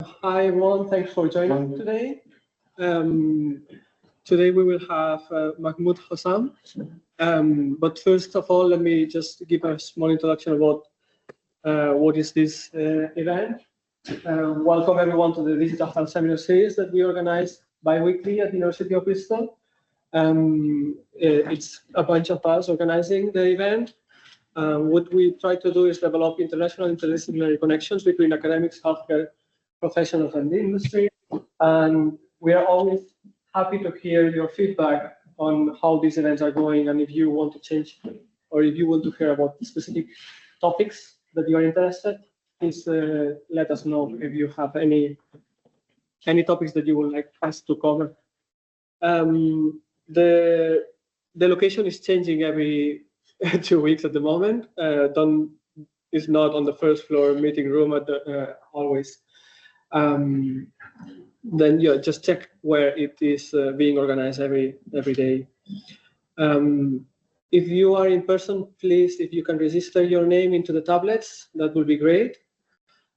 Hi everyone, thanks for joining today. Today we will have Mahmoud Hossam. But first of all, let me just give a small introduction about what is this event. Welcome everyone to the Digital Health Seminar Series that we organize bi-weekly at the University of Bristol. It's a bunch of us organizing the event. What we try to do is develop international interdisciplinary connections between academics, healthcare professionals, and the industry. And we are always happy to hear your feedback on how these events are going, and if you want to change or if you want to hear about specific topics that you are interested, please let us know if you have any topics that you would like us to cover. The location is changing every 2 weeks at the moment. Is not on the first floor meeting room at the always. Then yeah, just check where it is being organized every day. If you are in person, please, if you can register your name into the tablets, that would be great.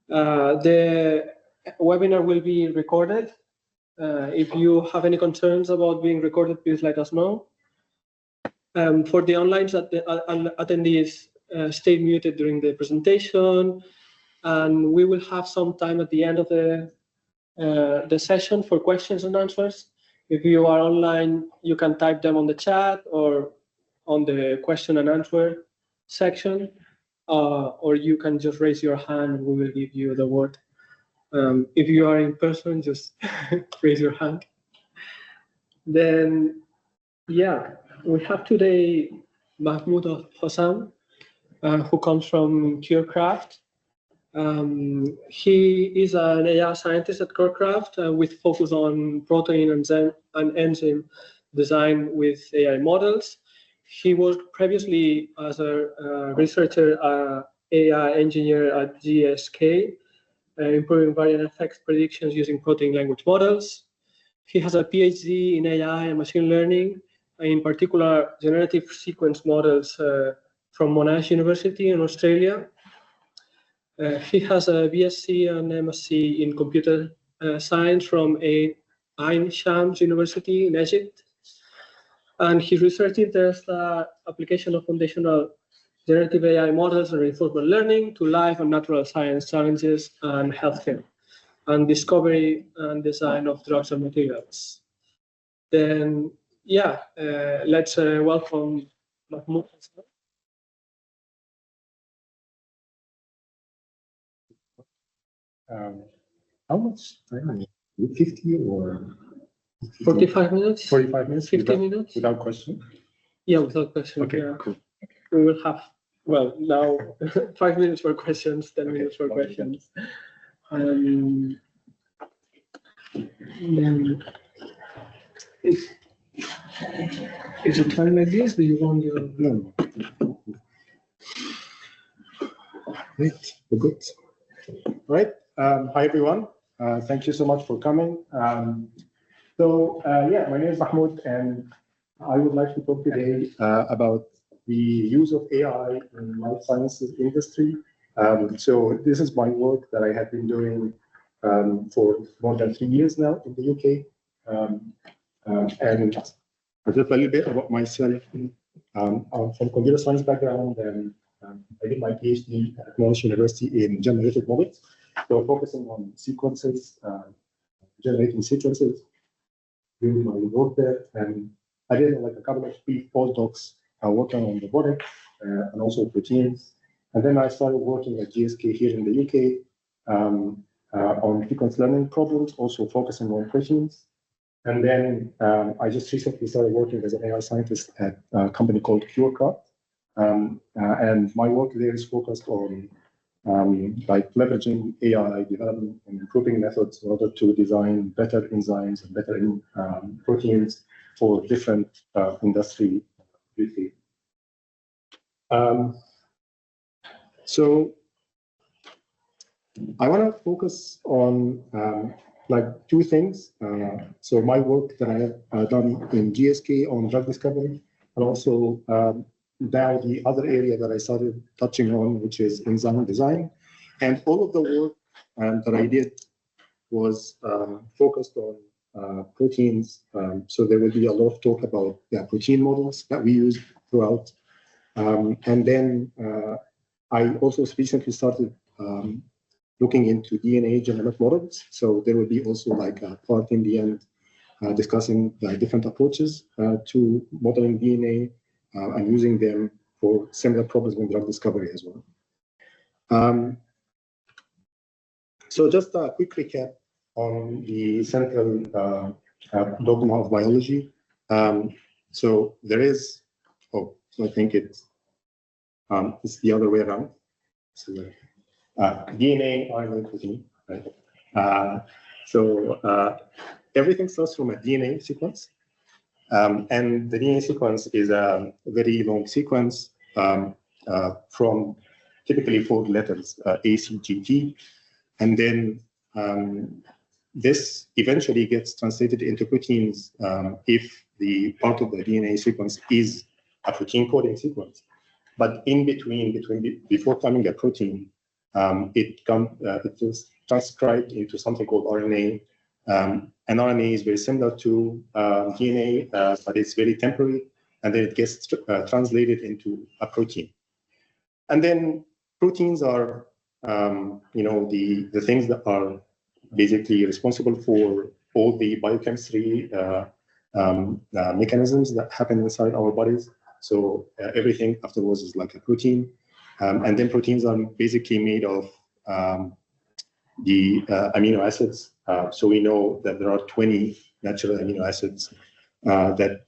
The webinar will be recorded. If you have any concerns about being recorded, please let us know. For the online attendees, stay muted during the presentation, and we will have some time at the end of the session for questions and answers. If you are online, you can type them on the chat or on the question and answer section, or you can just raise your hand and we will give you the word. If you are in person, just raise your hand. Then, yeah, we have today Mahmoud Hossam, who comes from CureCraft. He is an AI scientist at CureCraft with focus on protein and enzyme design with AI models. He worked previously as a researcher, AI engineer at GSK, improving variant effects predictions using protein language models. He has a PhD in AI and machine learning, in particular generative sequence models from Monash University in Australia. He has a BSc and MSc in computer science from Ain Shams University in Egypt. And his research interests the application of foundational generative AI models and reinforcement learning to life and natural science challenges and healthcare, and discovery and design of drugs and materials. Then, yeah, let's welcome Mahmoud. How much time? 50 or 45 minutes? 45 minutes? 50 minutes? Without question? Yeah, without question. Okay, yeah. cool. We will have, well, now 5 minutes for questions, 10 minutes for questions. Then is it time like this? Do you want your... No. Great, we're good. Right. Hi, everyone. Thank you so much for coming. Yeah, my name is Mahmoud, and I would like to talk today about the use of AI in life sciences industry. So this is my work that I have been doing for more than 3 years now in the UK. And just a little bit about myself. I'm from computer science background, and I did my PhD at Monash University in generative models. So focusing on sequences, generating sequences, doing my work there, and I did like a couple of brief postdocs working on robotics and also proteins. And then I started working at GSK here in the UK on sequence learning problems, also focusing on proteins. And then I just recently started working as an AI scientist at a company called CureCraft. And my work there is focused on like leveraging AI development and improving methods in order to design better enzymes and better proteins for different industry. So I want to focus on like two things. So my work that I have done in GSK on drug discovery, and also now the other area that I started touching on, which is enzyme design, and all of the work that I did was focused on proteins. So there will be a lot of talk about the protein models that we use throughout. And then I also recently started looking into DNA genomic models. So there will be also like a part in the end discussing the different approaches to modeling DNA and using them for similar problems in drug discovery as well. So just a quick recap on the central dogma of biology. So there is, I think it's the other way around. So DNA, RNA, protein, right? Everything starts from a DNA sequence. And the DNA sequence is a very long sequence from typically 4 letters, A, C, G, T. And then this eventually gets translated into proteins if the part of the DNA sequence is a protein coding sequence. But in between before coming a protein, it is transcribed into something called RNA. And RNA is very similar to DNA, but it's very temporary, and then it gets translated into a protein. And then proteins are, the things that are basically responsible for all the biochemistry mechanisms that happen inside our bodies. So everything afterwards is like a protein. And then proteins are basically made of the amino acids. So we know that there are 20 natural amino acids that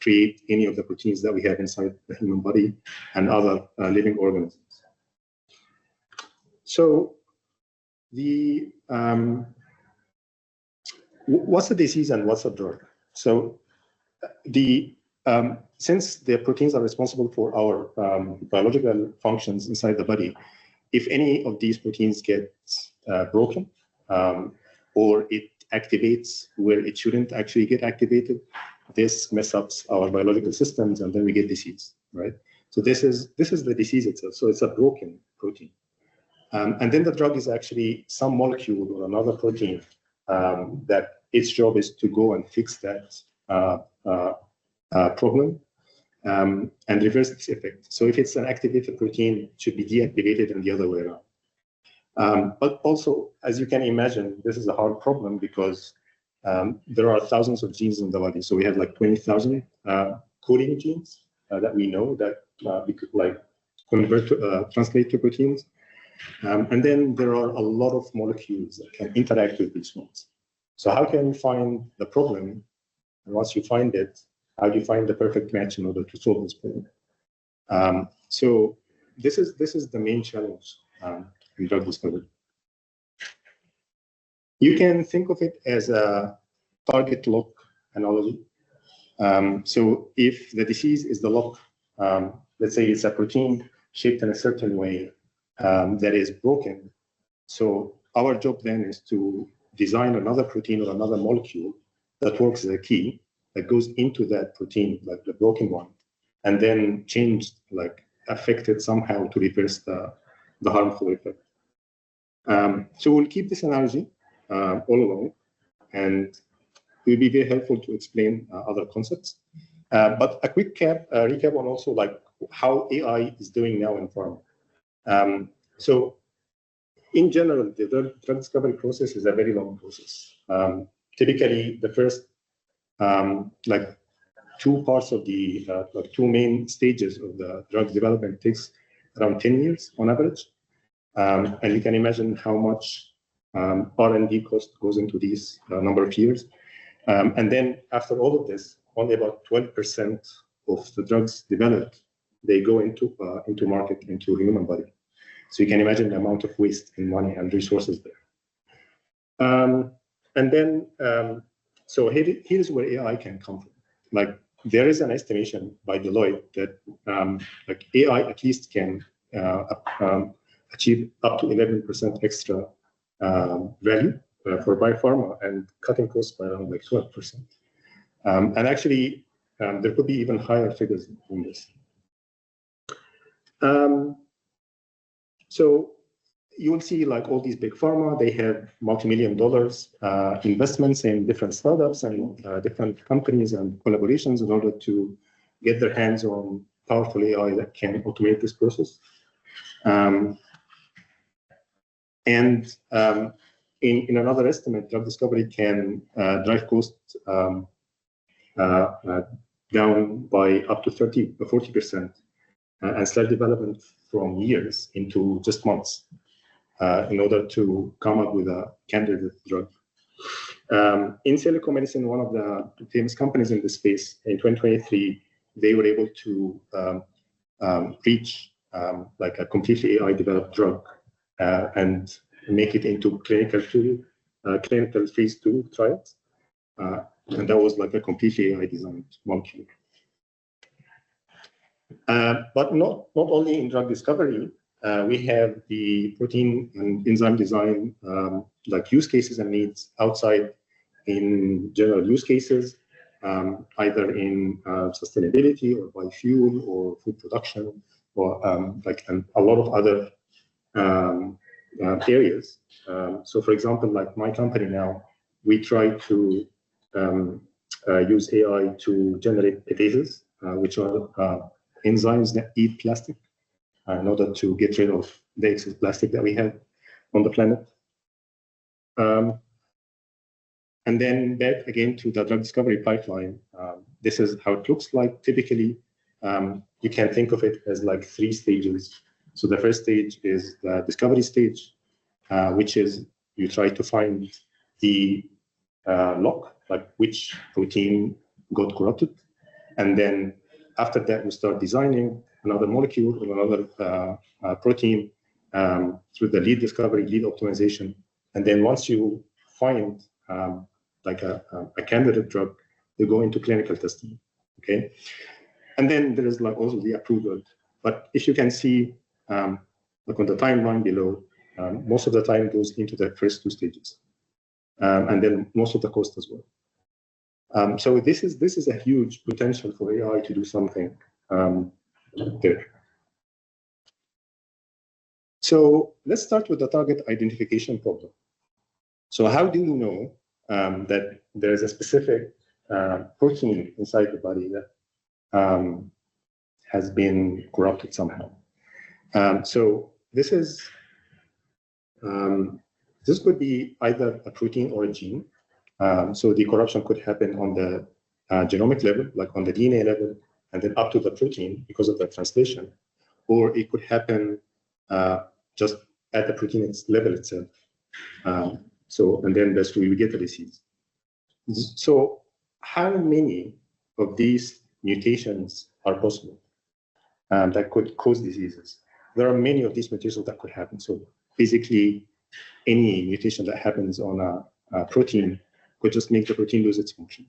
create any of the proteins that we have inside the human body and other living organisms. So the what's the disease and what's the drug? So the since the proteins are responsible for our biological functions inside the body, if any of these proteins get broken or it activates where it shouldn't actually get activated, this messes up our biological systems, and then we get disease, right? So this is the disease itself. So it's a broken protein, and then the drug is actually some molecule or another protein that its job is to go and fix that problem and reverse its effect. So if it's an activated protein, it should be deactivated and the other way around. But also, as you can imagine, this is a hard problem because there are thousands of genes in the body. So we have like 20,000 coding genes that we know that we could like convert to translate to proteins. And then there are a lot of molecules that can interact with these ones. So how can you find the problem? And once you find it, how do you find the perfect match in order to solve this problem? So this is the main challenge in drug discovery. You can think of it as a target lock analogy. So if the disease is the lock, let's say it's a protein shaped in a certain way that is broken. So our job then is to design another protein or another molecule that works as a key that goes into that protein, like the broken one, and then change, like affect it somehow to reverse the harmful effect. So we'll keep this analogy all along, and it will be very helpful to explain other concepts. But a quick recap on also like how AI is doing now in pharma. So in general, the drug discovery process is a very long process. Typically, the first like 2 parts of the like 2 main stages of the drug development takes around 10 years on average. And you can imagine how much R&D cost goes into these number of years. And then after all of this, only about 12% of the drugs developed, they go into market, into human body. So you can imagine the amount of waste in money and resources there. And then, so here's where AI can come from. Like there is an estimation by Deloitte that like AI at least can achieve up to 11% extra value for biopharma and cutting costs by around like 12%. And actually, there could be even higher figures in this. So you will see like all these big pharma, they have multi-million dollars investments in different startups and different companies and collaborations in order to get their hands on powerful AI that can automate this process. In another estimate, drug discovery can drive costs down by up to 30 or 40%, and start development from years into just months in order to come up with a candidate drug. In silico medicine, one of the famous companies in this space, in 2023, they were able to reach like a completely AI developed drug and make it into clinical phase 2 trials. And that was like a completely AI designed molecule. But not only in drug discovery, we have the protein and enzyme design like use cases and needs outside in general use cases, either in sustainability or biofuel or food production or like a lot of other areas. So for example, like my company now, we try to use AI to generate proteases, which are enzymes that eat plastic in order to get rid of the excess plastic that we have on the planet. And then back again to the drug discovery pipeline. This is how it looks like. Typically, you can think of it as like 3 stages. So the first stage is the discovery stage, which is you try to find the lock, like which protein got corrupted. And then after that, we start designing another molecule or another protein through the lead discovery, lead optimization. And then once you find like a candidate drug, you go into clinical testing, okay? And then there is like also the approval. But if you can see, like on the timeline below, most of the time goes into the first 2 stages. And then most of the cost as well. So this is a huge potential for AI to do something there. So let's start with the target identification problem. So how do you know that there is a specific protein inside the body that has been corrupted somehow? So this could be either a protein or a gene. So the corruption could happen on the genomic level, like on the DNA level, and then up to the protein because of the translation. Or it could happen just at the protein level itself. And then that's where we get the disease. So how many of these mutations are possible that could cause diseases? There are many of these mutations that could happen. So basically, any mutation that happens on a protein could just make the protein lose its function.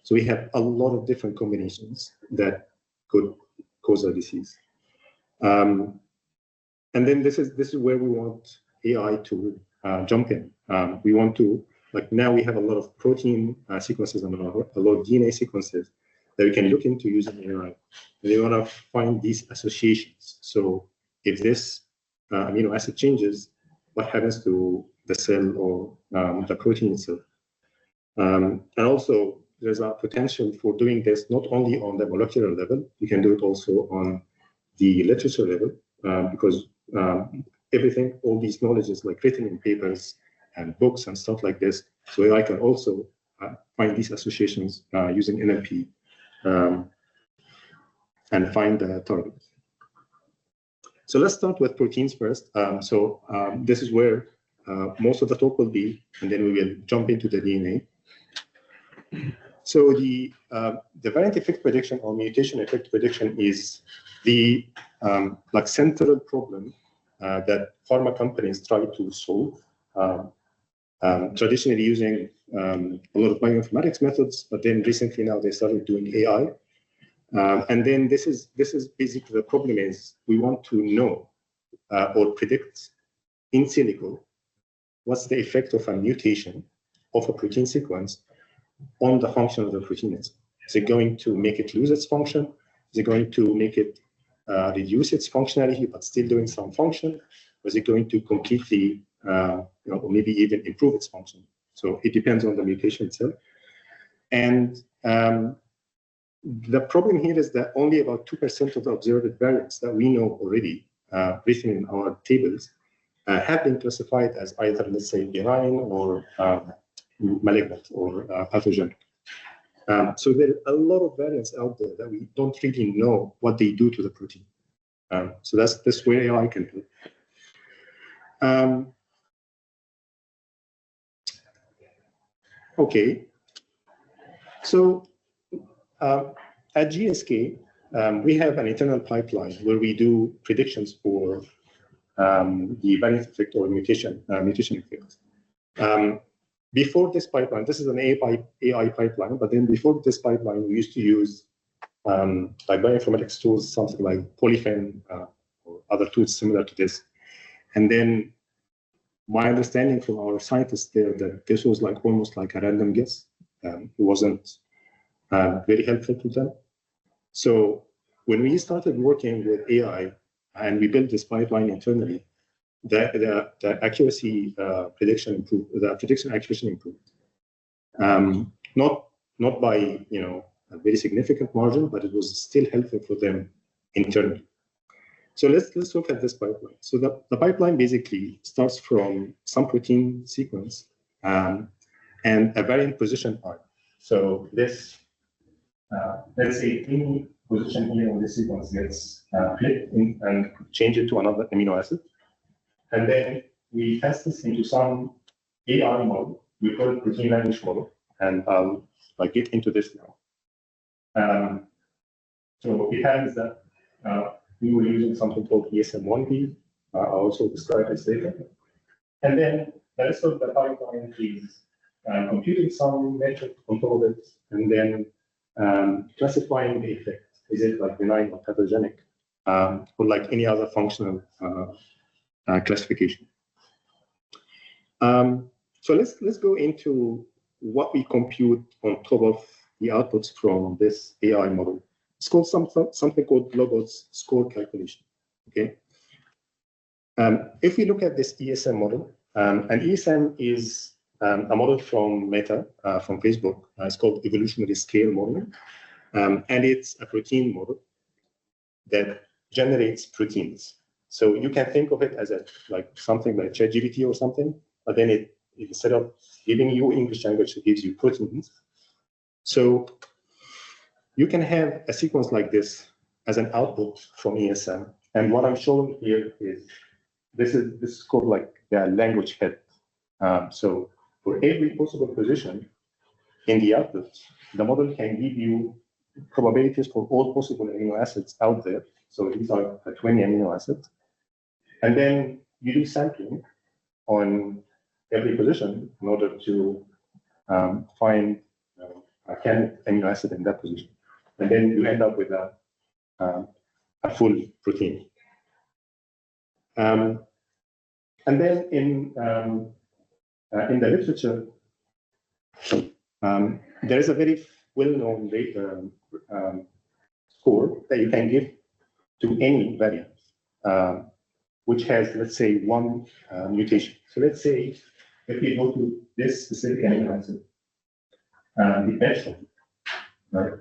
So we have a lot of different combinations that could cause a disease. And then this is where we want AI to jump in. We want to, like now we have a lot of protein sequences and a lot of DNA sequences that we can look into using AI. And we want to find these associations. So if this amino acid changes, what happens to the cell or the protein itself? And also, there's a potential for doing this not only on the molecular level, you can do it also on the literature level, because everything, all these knowledge is like written in papers and books and stuff like this. So I can also find these associations using NLP and find the target. So let's start with proteins first. This is where most of the talk will be, and then we will jump into the DNA. So the variant effect prediction or mutation effect prediction is the like central problem that pharma companies try to solve, traditionally using a lot of bioinformatics methods, but then recently now they started doing AI. And then this is basically the problem is we want to know or predict in silico what's the effect of a mutation of a protein sequence on the function of the protein itself. Is it going to make it lose its function? Is it going to make it reduce its functionality but still doing some function? or is it going to completely, or maybe even improve its function? So it depends on the mutation itself. And the problem here is that only about 2% of the observed variants that we know already, written in our tables, have been classified as either, let's say, benign or malignant or pathogenic. So there are a lot of variants out there that we don't really know what they do to the protein. So that's where AI can help. Okay. So at GSK, we have an internal pipeline where we do predictions for the variant effect or mutation effect. Before this pipeline, this is an AI pipeline, but then before this pipeline, we used to use like bioinformatics tools, something like Polyfen or other tools similar to this. And then my understanding from our scientists there that this was like almost like a random guess. It wasn't very helpful to them. So when we started working with AI and we built this pipeline internally, the accuracy prediction improved. The prediction accuracy improved. Not by a very significant margin, but it was still helpful for them internally. So let's look at this pipeline. So the pipeline basically starts from some protein sequence and a variant position arm. So this, let's say, any position here on this sequence gets flipped and change it to another amino acid. And then we test this into some AI model. We call it protein language model. And I'll get into this now. So it happens that we were using something called ESM1B. I'll also describe this later. And then the rest of the pipeline is computing some metric components and then classifying the effect. Is it like benign or pathogenic, or like any other functional classification? So let's go into what we compute on top of the outputs from this AI model. It's called something called Logos score calculation. Okay. If we look at this ESM model, and ESM is a model from Meta, from Facebook. It's called evolutionary scale modeling, and it's a protein model that generates proteins. So you can think of it as like something like ChatGPT or something, but then it instead of giving you English language, it gives you proteins. So you can have a sequence like this as an output from ESM. And what I'm showing here is this is called like the language head. So for every possible position in the output, the model can give you probabilities for all possible amino acids out there. So these are 20 amino acids. And then you do sampling on every position in order to find a candidate amino acid in that position. And then you end up with a full protein. And then in the literature, there is a very well-known data score that you can give to any variant, which has, let's say, one mutation. So let's say if we go to this specific amino acid, the H, right?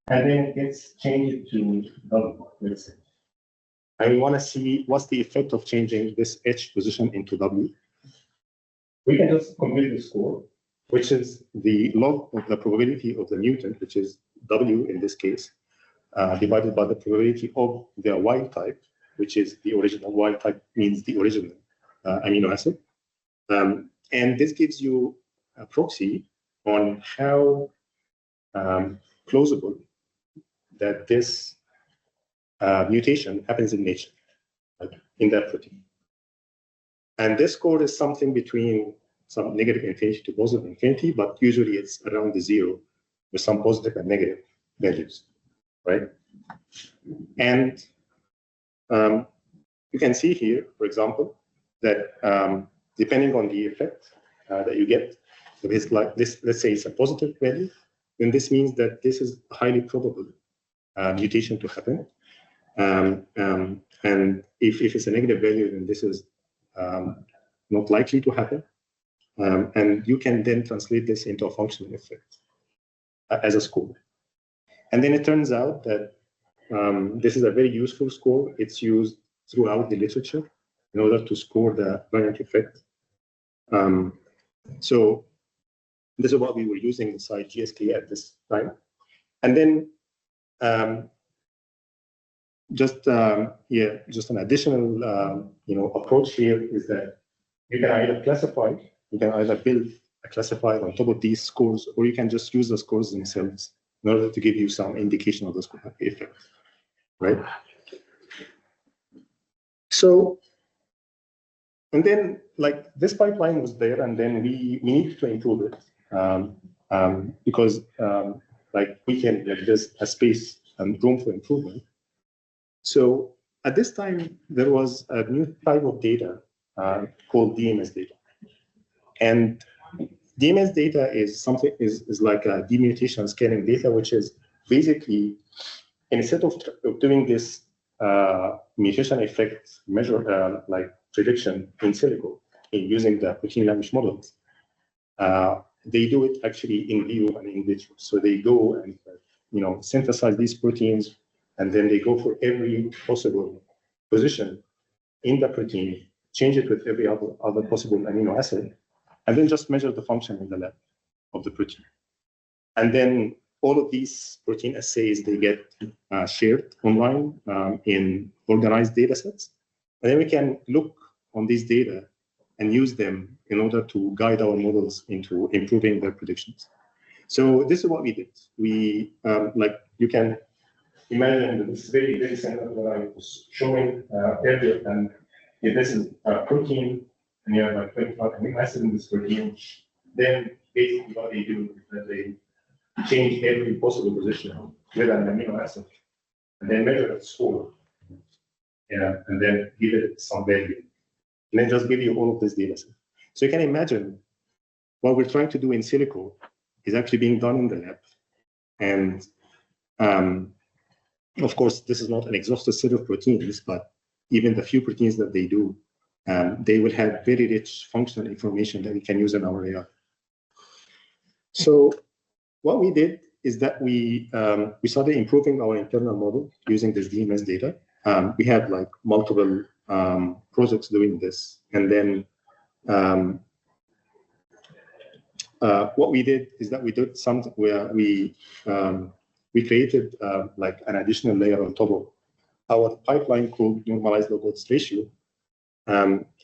And then it gets changed to W, let's say. And we want to see what's the effect of changing this H position into W. We can just compute the score, which is the log of the probability of the mutant, which is W in this case, divided by the probability of the wild type, which is the original. Wild type means the original amino acid. And this gives you a proxy on how plausible that this mutation happens in nature, like in that protein. And this score is something between some negative infinity to positive infinity, but usually it's around the zero with some positive and negative values, right? And you can see here, for example, that depending on the effect that you get, if it's like this, let's say it's a positive value, then this means that this is a highly probable mutation to happen. And if it's a negative value, then this is not likely to happen. And you can then translate this into a functional effect as a score. And then it turns out that this is a very useful score. It's used throughout the literature in order to score the variant effect. So this is what we were using inside GSK at this time. And then just an additional approach here is that you can either classify, you can either build a classifier on top of these scores, or you can just use the scores themselves in order to give you some indication of the score effect, right? So, and then like this pipeline was there, and then we needed to improve it because like we can, like there's a space and room for improvement. So at this time, there was a new type of data called DMS data. And DMS data is something is like a demutation scanning data, which is basically instead of doing this mutation effect measure like prediction in silico using the protein language models, they do it actually in vivo and in vitro. So they go and synthesize these proteins, and then they go for every possible position in the protein, change it with every other possible amino acid, and then just measure the function in the lab of the protein. And then all of these protein assays, they get shared online in organized data sets. And then we can look on these data and use them in order to guide our models into improving their predictions. So this is what we did. We, like you can imagine that this is very, very similar to what I was showing earlier. And if this is a protein, and you have like 25 amino acids in this protein, then basically what they do is that they change every possible position with an amino acid, and then measure its score, and then give it some value, and then just give you all of this data set. So you can imagine what we're trying to do in silico is actually being done in the lab. And of course, this is not an exhaustive set of proteins, but even the few proteins that they do, they will have very rich functional information that we can use in our AI. So what we did is that we started improving our internal model using this DMS data. We had like multiple projects doing this, and then what we did is that we did something where we created like an additional layer on top of our pipeline called normalized log odds ratio.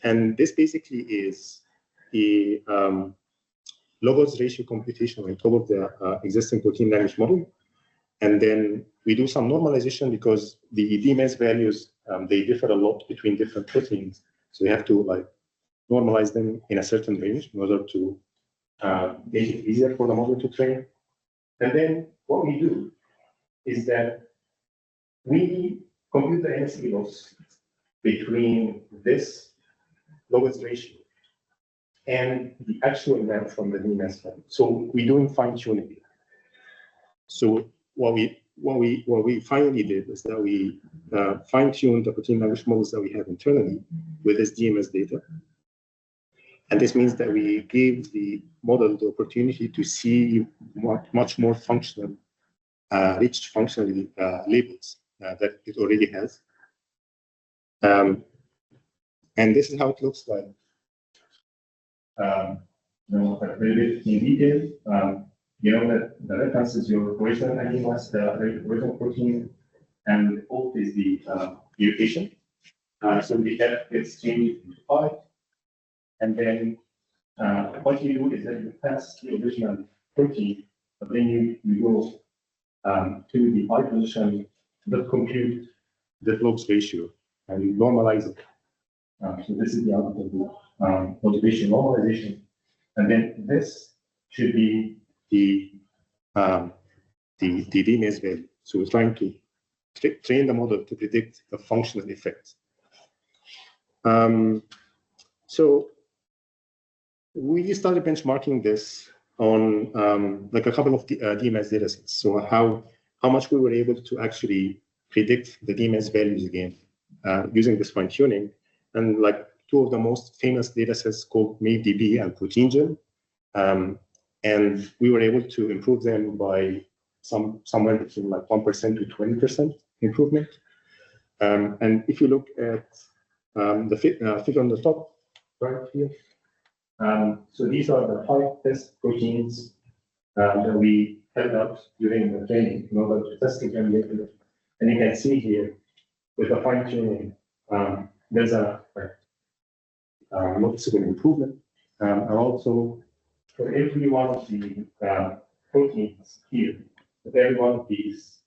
And this basically is the log odds ratio computation on top of the existing protein language model. And then we do some normalization because the DMS values, they differ a lot between different proteins. So we have to like normalize them in a certain range in order to make it easier for the model to train. And then what we do is that we compute the MSE loss between this log odds ratio and the actual value from the DMS value. So we're doing fine tuning. So what we finally did is that we fine tuned the protein language models that we have internally with this DMS data. And this means that we gave the model the opportunity to see much more functional, rich functional labels that it already has. And this is how it looks like. Really in detail, you know that the reference is your original amino acid, the original protein, and the O is the mutation. So the F gets changed into 5. And then what you do is that you pass the original protein, but then you go to the I position that compute the logs ratio and you normalize it. So this is the output of the motivation normalization. And then this should be the DMS value. So we're trying to train the model to predict the functional effects. So we started benchmarking this on like a couple of DMS datasets. So how much we were able to actually predict the DMS values again using this fine tuning. And like two of the most famous data sets called MaveDB and ProteinGen. And we were able to improve them by somewhere between like 1% to 20% improvement. And if you look at the figure on the top right here, so these are the 5 test proteins that we held up during the training in order to test them later. And you can see here with the fine tuning, there's a noticeable improvement. And also for every one of the proteins here, with every one of these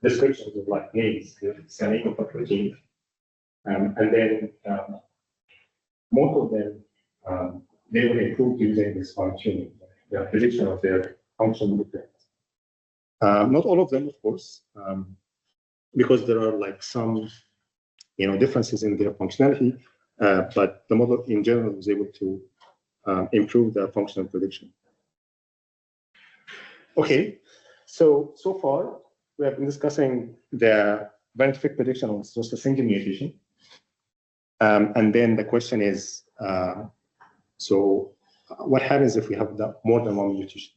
descriptions of like names, it's a name of a protein. And then most of them, they will improve using this fine tuning, the prediction of their functional difference. Not all of them, of course, because there are like some differences in their functionality, but the model in general was able to improve the functional prediction. Okay, so far we have been discussing the variant prediction on just a single mutation. And then the question is, so what happens if we have more than one mutation?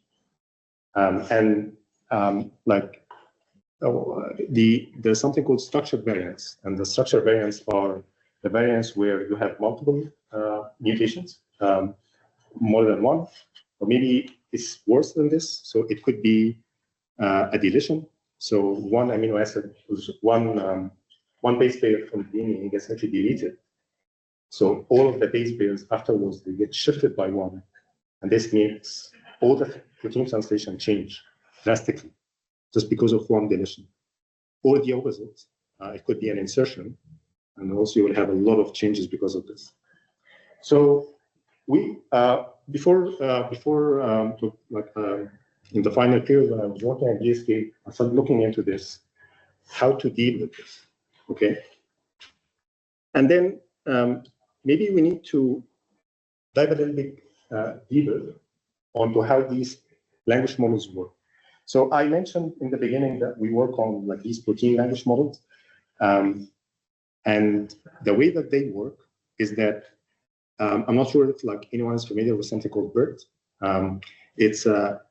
There's something called structured variants, and the structured variants are the variants where you have multiple mutations, more than one, or maybe it's worse than this. So it could be a deletion. So one amino acid, one base pair from the DNA gets actually deleted. So all of the base pairs afterwards, they get shifted by one. And this makes all the protein translation change drastically just because of one deletion. Or the opposite, it could be an insertion. And also you will have a lot of changes because of this. So we, in the final period when I was working at GSK, I started looking into this, how to deal with this, okay? And then maybe we need to dive a little bit deeper onto how these language models work. So I mentioned in the beginning that we work on like these protein language models. And the way that they work is that, I'm not sure if like anyone is familiar with something called BERT. It's a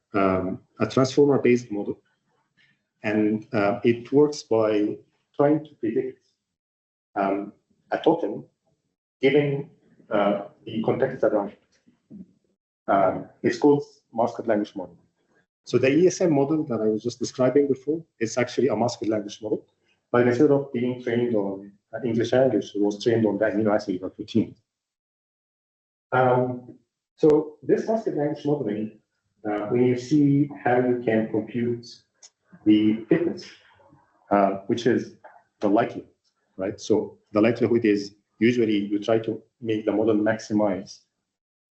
transformer-based model. And it works by trying to predict a token given the context around it. It's called masked language model. So the ESM model that I was just describing before is actually a masked language model, but instead of being trained on English language, it was trained on the amino acid or protein. So this masked language modeling, when you see how you can compute the fitness, which is the likelihood, right? So the likelihood is usually you try to make the model maximize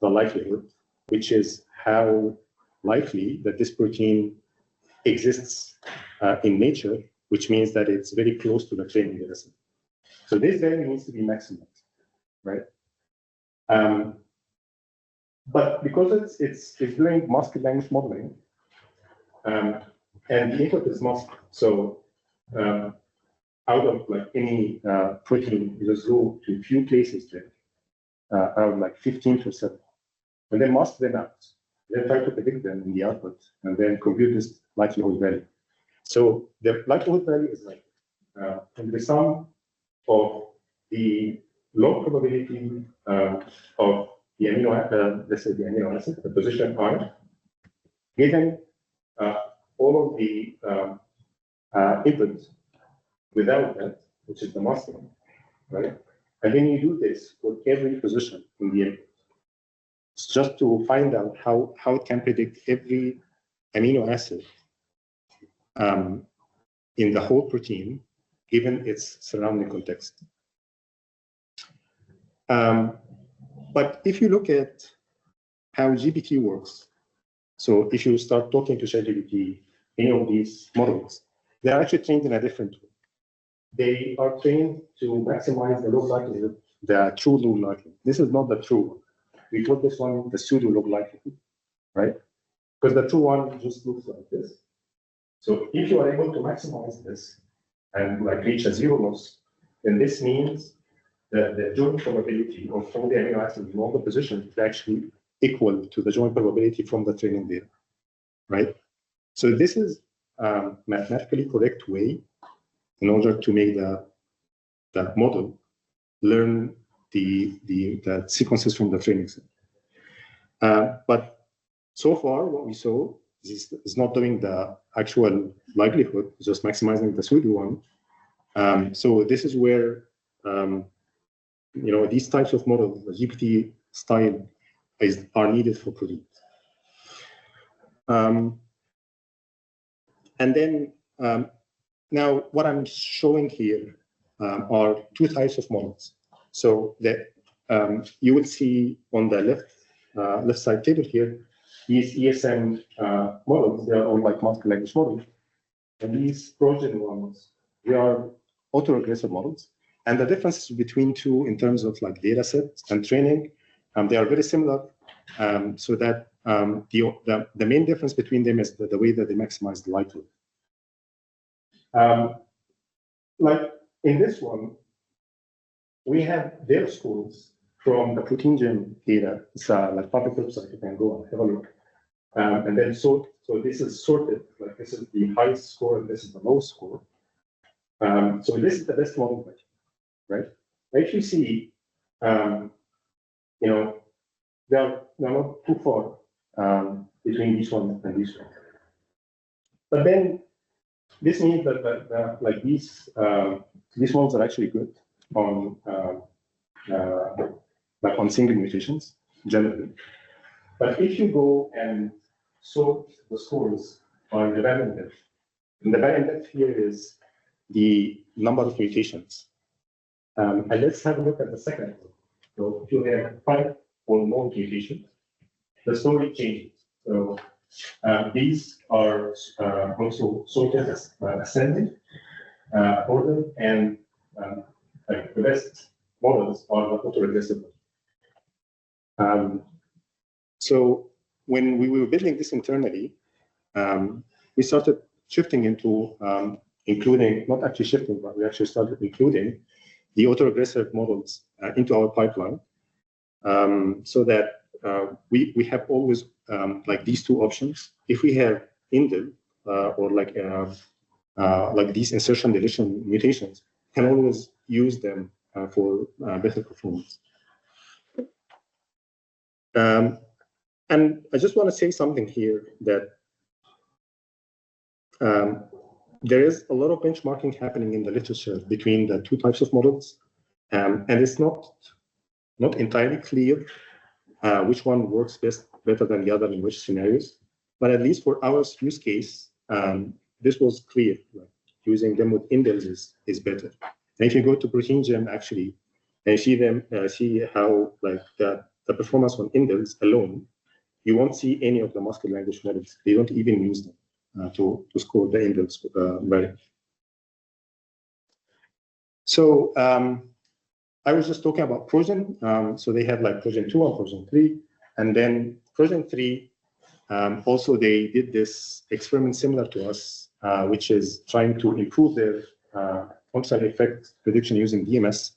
the likelihood, which is how likely that this protein exists in nature, which means that it's very close to the training data set. So this value needs to be maximized, right? But because it's doing masked language modeling, and the input is masked, so out of like any protein, you just go to a few places there, around like 15%, and then mask them out. Then try to predict them in the output, and then compute this likelihood value. So the likelihood value is like the sum of the log probability of the amino acid, let's say the amino acid, the position R, given all of the inputs without that, which is the masking, right? And then you do this for every position in the input. It's just to find out how it can predict every amino acid in the whole protein, given its surrounding context. But if you look at how GPT works, so if you start talking to ChatGPT, any of these models, they are actually trained in a different way. They are trained to maximize the log likelihood, the true log likelihood. This is not the true one. We call this one the pseudo log likelihood, right? Because the true one just looks like this. So if you are able to maximize this and like reach a zero loss, then this means the joint probability of all the amino acids in all the positions is actually equal to the joint probability from the training data, right? So this is a mathematically correct way in order to make the model learn the sequences from the training set. But so far, what we saw is not doing the actual likelihood, just maximizing the pseudo one. So this is where these types of models, the GPT style, are needed for proteins. And then now what I'm showing here are two types of models. So that you will see on the left side table here, these ESM models, they are all like multiple language models. And these projection models, they are autoregressive models. And the differences between two in terms of like data sets and training, they are very similar. So that the main difference between them is the way that they maximize the likelihood. Like in this one, we have their scores from the protein gene data. It's like public website, you can go and have a look. And then so this is sorted, like this is the highest score and this is the lowest score. So this is the best model, right? If you see, they're not too far between this one and this one. But then this means that like these models are actually good on like on single mutations generally. But if you go and sort the scores on the variant depth, and the variant depth here is the number of mutations. And let's have a look at the second one. So if you have 5 or more mutations, the story changes. So these are also sorted as ascending order, and like the best models are the autoregressive. So when we were building this internally, we started shifting into including, not actually shifting, but we actually started including the autoregressive models into our pipeline, so that we have always like these two options. If we have indel or like these insertion deletion mutations, can always use them for better performance. And I just want to say something here that there is a lot of benchmarking happening in the literature between the two types of models, and it's not entirely clear which one works better than the other in which scenarios. But at least for our use case, this was clear. Like, using them with indels is better. And if you go to protein gem actually and see how like the performance on indels alone, you won't see any of the muscle language models. They don't even use them to score the indels variant. So I was just talking about Progen. So they have like Progen 2 and Progen 3. And then Progen 3, also they did this experiment similar to us, which is trying to improve their functional effect prediction using DMS.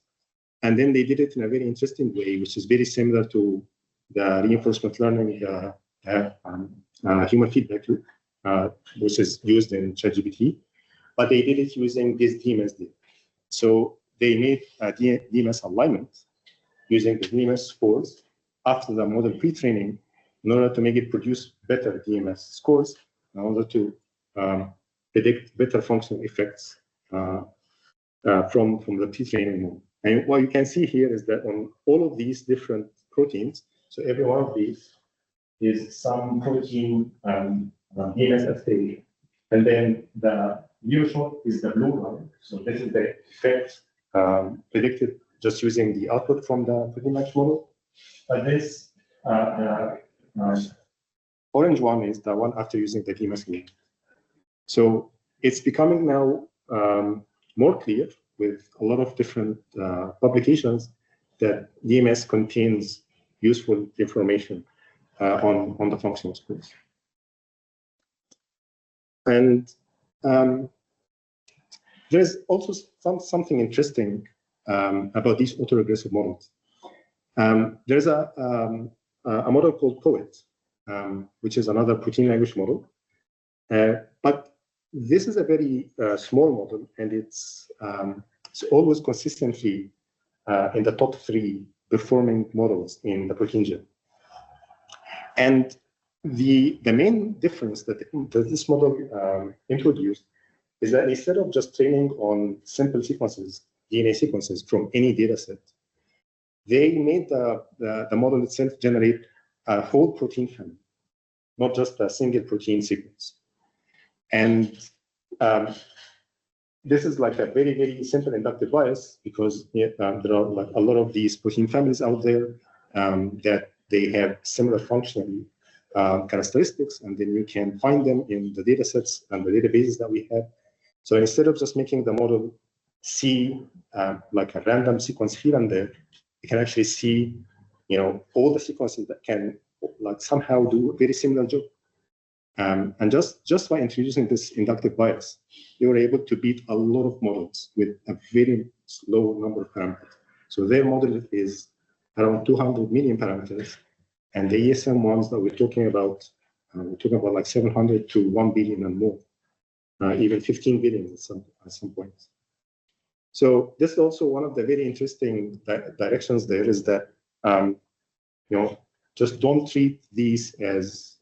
And then they did it in a very interesting way, which is very similar to the reinforcement learning human feedback loop, which is used in ChatGPT. But they did it using this DMS data. So they made a DMS alignment using the DMS scores after the model pre-training in order to make it produce better DMS scores in order to predict better functional effects from the pre-training model. And what you can see here is that on all of these different proteins, so every one of these is some protein DMS activity. And then the view shot is the blue line. So this is the effect predicted just using the output from the protein match model. But this orange one is the one after using the DMS model. So it's becoming now more clear with a lot of different publications that DMS contains useful information on the functional scores. And there's also something interesting about these autoregressive models. There's a model called POET, which is another protein language model. But this is a very small model, and it's always consistently in the top 3 performing models in the protein gene. And the main difference that this model introduced is that instead of just training on simple sequences, DNA sequences from any data set, they made the model itself generate a whole protein family, not just a single protein sequence. And this is like a very, very simple inductive bias, because there are like a lot of these protein families out there that they have similar functional characteristics, and then you can find them in the data sets and the databases that we have. So instead of just making the model see like a random sequence here and there, you can actually see, all the sequences that can like somehow do a very similar job. And just by introducing this inductive bias, you were able to beat a lot of models with a very low number of parameters. So their model is around 200 million parameters, and the ESM ones that we're talking about like 700 to 1 billion and more, even 15 billion at some points. So this is also one of the very interesting directions there, is that just don't treat these as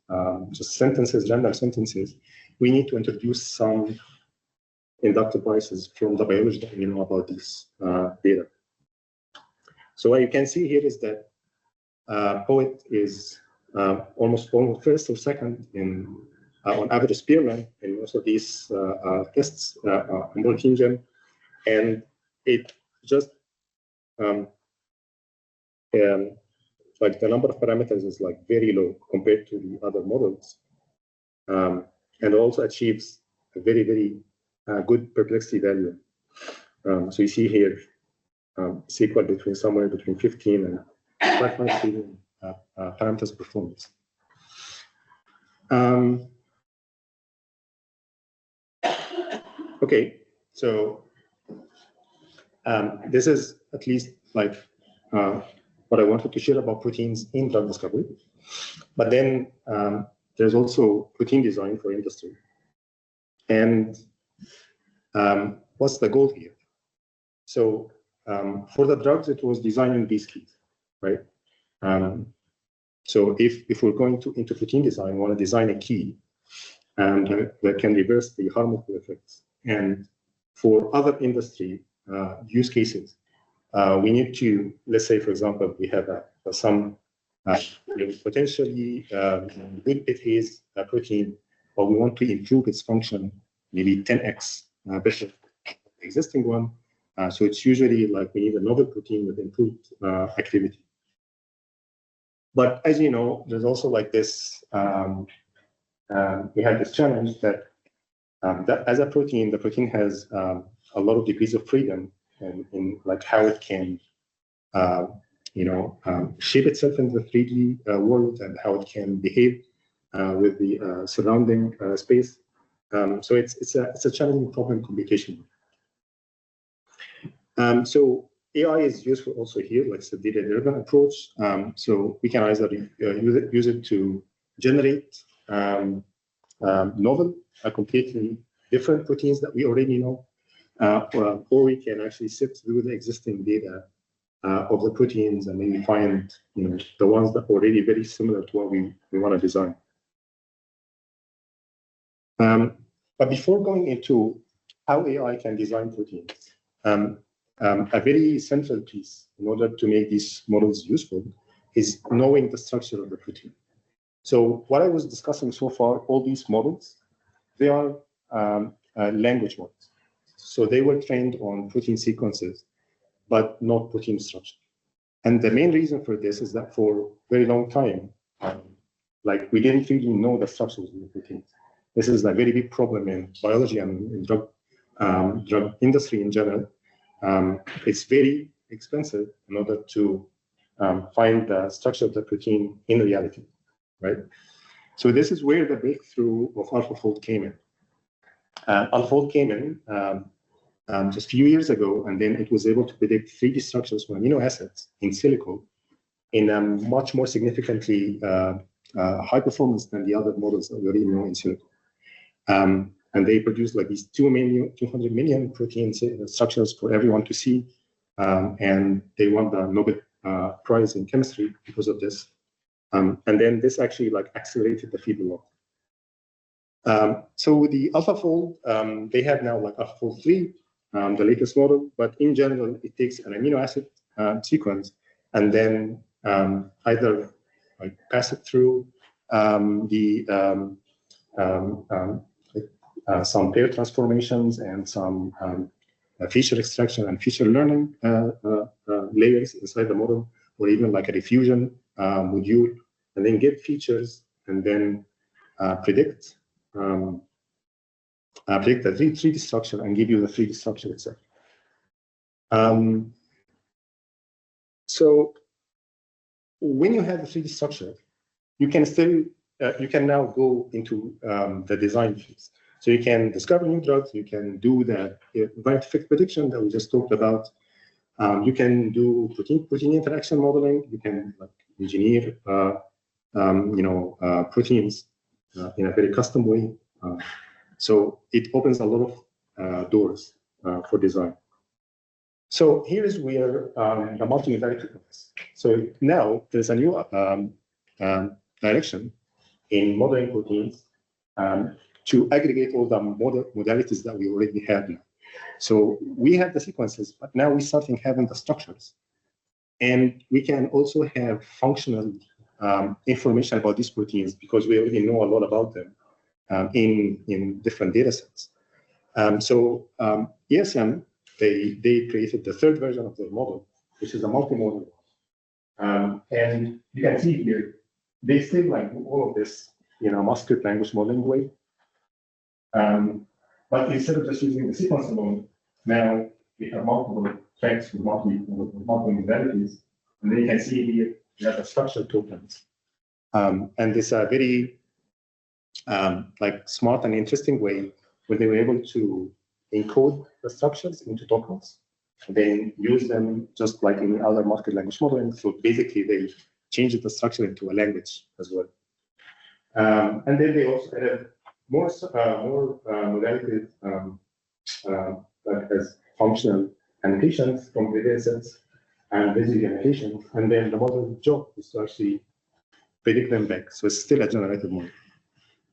just sentences, random sentences. We need to introduce some inductive biases from the biology that we know about these data. So what you can see here is that POET is almost first or second on average spearman in most of these tests on protein gene, and it just like the number of parameters is like very low compared to the other models, and also achieves a very, very good perplexity value. So you see here, it's equal somewhere between 15 and 500 billion parameters performance. Okay, so this is at least like what I wanted to share about proteins in drug discovery. But then there's also protein design for industry. And what's the goal here? So for the drugs, it was designing these keys, right? So if we're going into protein design, we want to design a key that can reverse the harmful effects. And for other industry use cases, we need to, let's say, for example, we have some potentially good PTase protein, but we want to improve its function, maybe 10x better than the existing one. So it's usually like we need a novel protein with improved activity. But as you know, there's also like this, we have this challenge that as a protein, the protein has a lot of degrees of freedom in like how it can, shape itself in the 3D world, and how it can behave with the surrounding space. So it's a challenging problem computationally. So AI is useful also here, like it's a data-driven approach. So we can either use it to generate novel, completely different proteins that we already know, or we can actually sift through the existing data of the proteins and maybe find the ones that are already very similar to what we want to design. But before going into how AI can design proteins, a very central piece in order to make these models useful is knowing the structure of the protein. So what I was discussing so far, all these models, they are language models. So they were trained on protein sequences, but not protein structure. And the main reason for this is that for a very long time, like we didn't really know the structures of the proteins. This is a very big problem in biology and in drug industry in general. It's very expensive in order to find the structure of the protein in reality, right? So this is where the breakthrough of AlphaFold came in. AlphaFold came in just a few years ago, and then it was able to predict 3D structures for amino acids in silico in a much more significantly high performance than the other models that we already know in silico. And they produced like these 200 million protein structures for everyone to see, and they won the Nobel Prize in chemistry because of this. And then this actually like accelerated the field a lot. So with the AlphaFold, they have now like AlphaFold 3, the latest model, but in general, it takes an amino acid sequence and then either like pass it through some pair transformations and some feature extraction and feature learning layers inside the model, or even like a diffusion module, and then get features and then predict the 3D structure and give you the 3D structure itself. So when you have the 3D structure, you can still you can now go into the design phase. So you can discover new drugs, you can do the effect prediction that we just talked about. You can do protein interaction modeling. You can like engineer proteins in a very custom way. So it opens a lot of doors for design. So here is where the multimodality comes. So now there's a new direction in modeling proteins to aggregate all the modalities that we already have now. So we have the sequences, but now we're starting having the structures. And we can also have functional information about these proteins because we already know a lot about them in different data sets. So ESM, they created the third version of their model, which is a multimodal. And you can see here, they still like all of this, masquerade language modeling way. But instead of just using the sequence alone, now we have multiple tracks with multiple modalities. And then you can see here, we have the structured tokens. And this very like smart and interesting way where they were able to encode the structures into tokens, and then use them just like any other masquerade language modeling. So basically, they changed the structure into a language as well. And then they also added more modalities like as functional annotations from the data sets and basic annotations. And then the model's job is to actually predict them back. So it's still a generative model.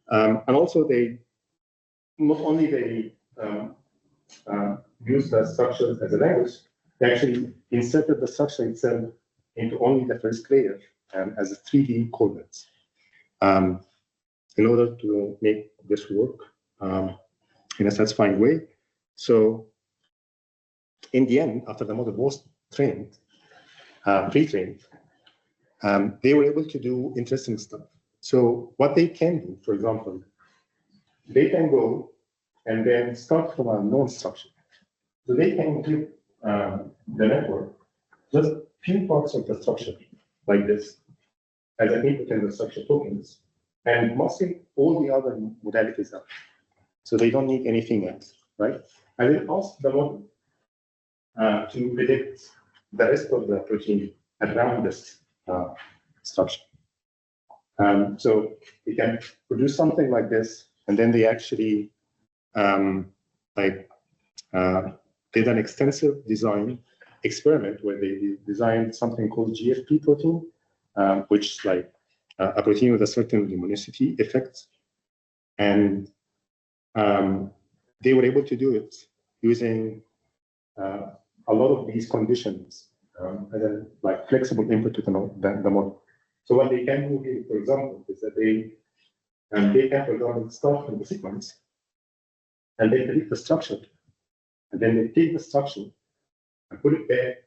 And also they not only use the structures as a language, they actually inserted the structure itself into only the first layer as a 3D coordinates in order to make this work in a satisfying way. So in the end, after the model was trained, pre-trained, they were able to do interesting stuff. So what they can do, for example, they can go and then start from a known structure. So they can give the network just few parts of the structure like this as an input in the structure tokens, and mostly all the other modalities are. So they don't need anything else, right? And then ask the model to predict the rest of the protein around this structure. So we can produce something like this, and then they actually did an extensive design experiment where they designed something called GFP protein, which is like a protein with a certain luminosity effect. And they were able to do it using a lot of these conditions and then like flexible input to the model. So what they can do here, for example, is that they can, for example, start from the sequence and they predict the structure. And then they take the structure and put it back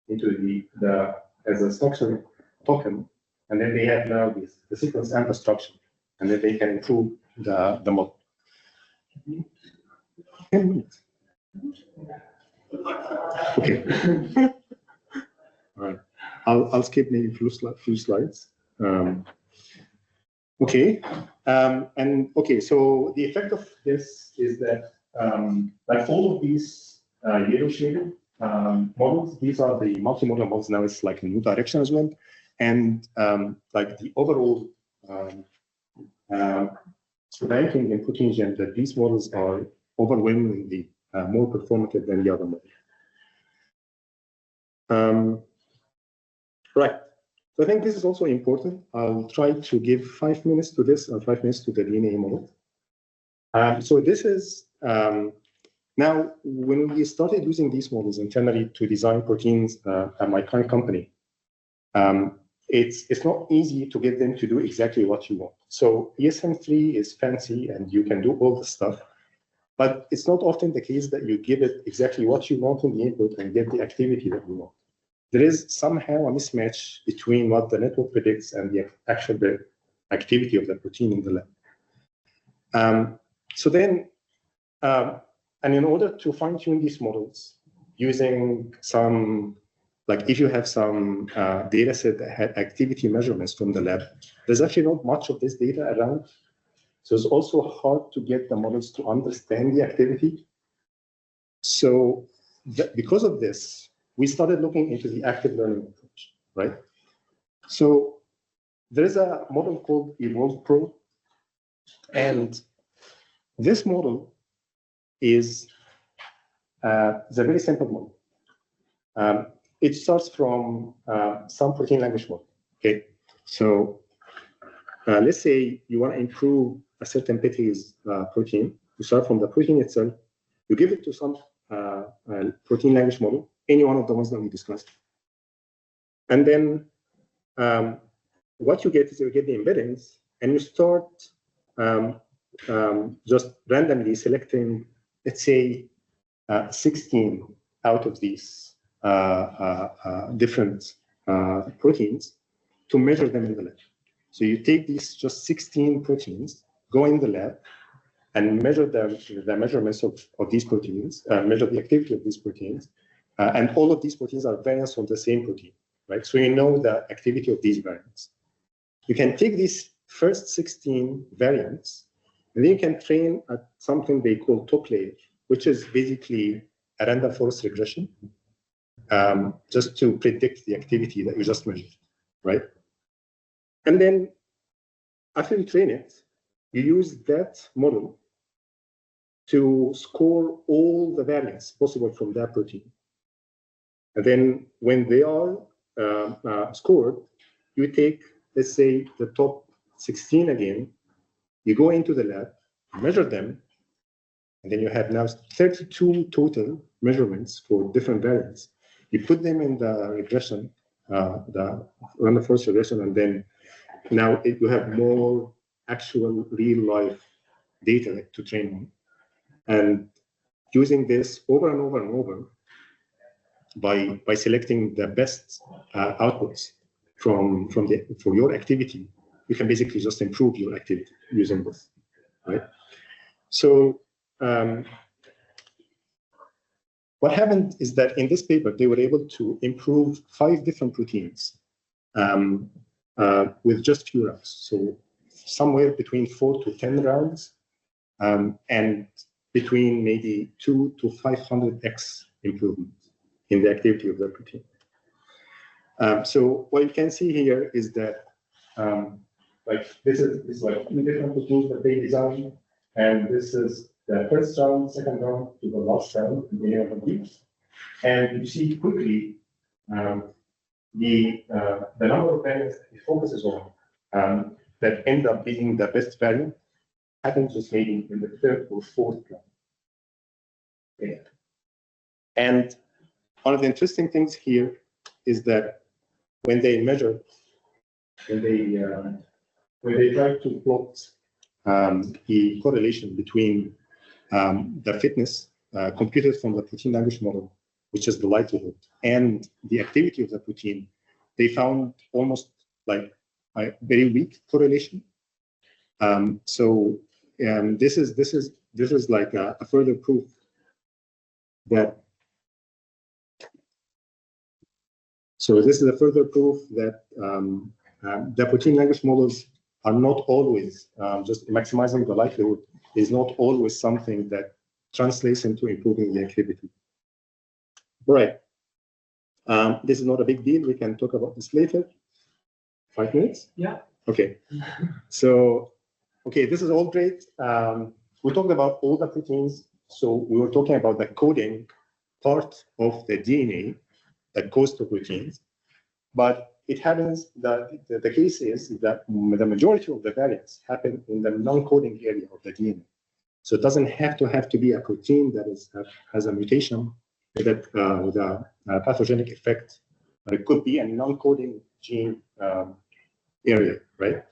into the as a structure token. And then they have now the sequence and the structure. And then they can improve the model. 10 minutes. Okay. All right. I'll skip maybe a few slides. Okay. And okay, so the effect of this is that like all of these yellow shaded models. These are the multimodal models. Now it's like a new direction as well. And like the overall ranking in protein gen, that these models are overwhelmingly more performative than the other models. Right. So I think this is also important. I'll try to give 5 minutes to this and 5 minutes to the DNA model. So this is now when we started using these models internally to design proteins at my current company, it's not easy to get them to do exactly what you want. So ESM3 is fancy and you can do all the stuff, but it's not often the case that you give it exactly what you want in the input and get the activity that you want. There is somehow a mismatch between what the network predicts and the actual activity of the protein in the lab. So then, and in order to fine-tune these models using some, like if you have some data set that had activity measurements from the lab, there's actually not much of this data around. So it's also hard to get the models to understand the activity. So because of this, we started looking into the active learning approach, right? So there is a model called Evolve Pro, and this model is a very simple model. It starts from some protein language model. Okay, so let's say you want to improve a certain protease protein. You start from the protein itself. You give it to some protein language model, any one of the ones that we discussed, and then what you get is you get the embeddings, and you start just randomly selecting, let's say, 16 out of these different proteins to measure them in the lab. So you take these just 16 proteins, go in the lab, and measure the measurements of these proteins, measure the activity of these proteins, and all of these proteins are variants from the same protein, right? So you know the activity of these variants. You can take these first 16 variants, and then you can train at something they call top layer, which is basically a random forest regression, just to predict the activity that you just measured, right? And then after you train it, you use that model to score all the variants possible from that protein. And then when they are scored, you take, let's say, the top 16 again, you go into the lab, measure them, and then you have now 32 total measurements for different variants. You put them in the regression, the random forest regression, and then now you have more actual real-life data to train on. And using this over and over and over, by selecting the best outputs for your activity, you can basically just improve your activity using this, right? So what happened is that in this paper, they were able to improve 5 different proteins with just few rounds. So somewhere between 4 to 10 rounds, and between maybe 2 to 500x improvement in the activity of the protein. So what you can see here is that like this is like 2 different proteins that they designed, and this is the first round, second round to the last round in the end of the week. And you see quickly the number of variants that it focuses on that end up being the best variant happens just maybe in the 3rd or 4th round. Okay. And one of the interesting things here is that when they measure, when they try to plot the correlation between the fitness computed from the protein language model, which is the likelihood, and the activity of the protein, they found almost like a very weak correlation. So this is like a further proof that. So this is a further proof that the protein language models are not always just maximizing the likelihood is not always something that translates into improving the activity. All right. This is not a big deal. We can talk about this later. 5 minutes? Yeah. Okay. So, okay, this is all great. We talked about all the proteins. So we were talking about the coding part of the DNA that goes to proteins. But it happens that the case is that the majority of the variants happen in the non-coding area of the DNA. So it doesn't have to be a protein that has a mutation with a pathogenic effect, but it could be a non-coding gene area, right?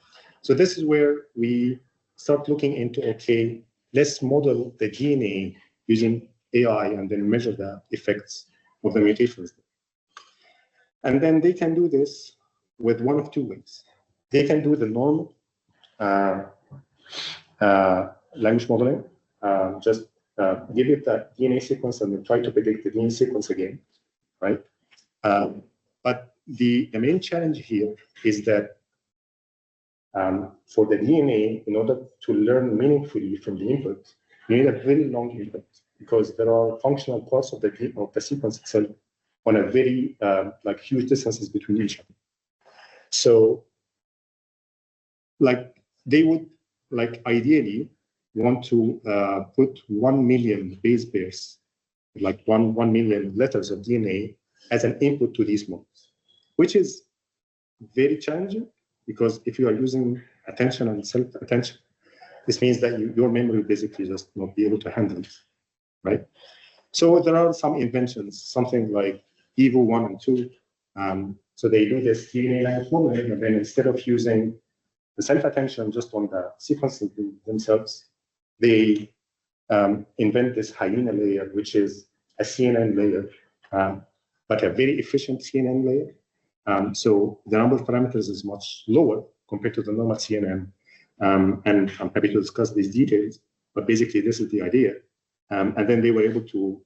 So this is where we start looking into, okay, let's model the DNA using AI and then measure the effects of the mutations. And then they can do this with one of two ways. They can do the normal language modeling, just give it the DNA sequence and then try to predict the DNA sequence again, right? But the main challenge here is that for the DNA, in order to learn meaningfully from the input, you need a very long input because there are functional parts of the sequence itself on a very like huge distances between each other. So, like they would like ideally want to put 1 million base pairs, like 1 million letters of DNA as an input to these models, which is very challenging because if you are using attention and self-attention, this means that your memory basically just not be able to handle it, right? So there are some inventions, something like EVO 1 and 2. So they do this DNA language modeling, and then instead of using the self-attention just on the sequences themselves, they invent this hyena layer, which is a CNN layer, but a very efficient CNN layer. So the number of parameters is much lower compared to the normal CNN. And I'm happy to discuss these details, but basically this is the idea. And then they were able to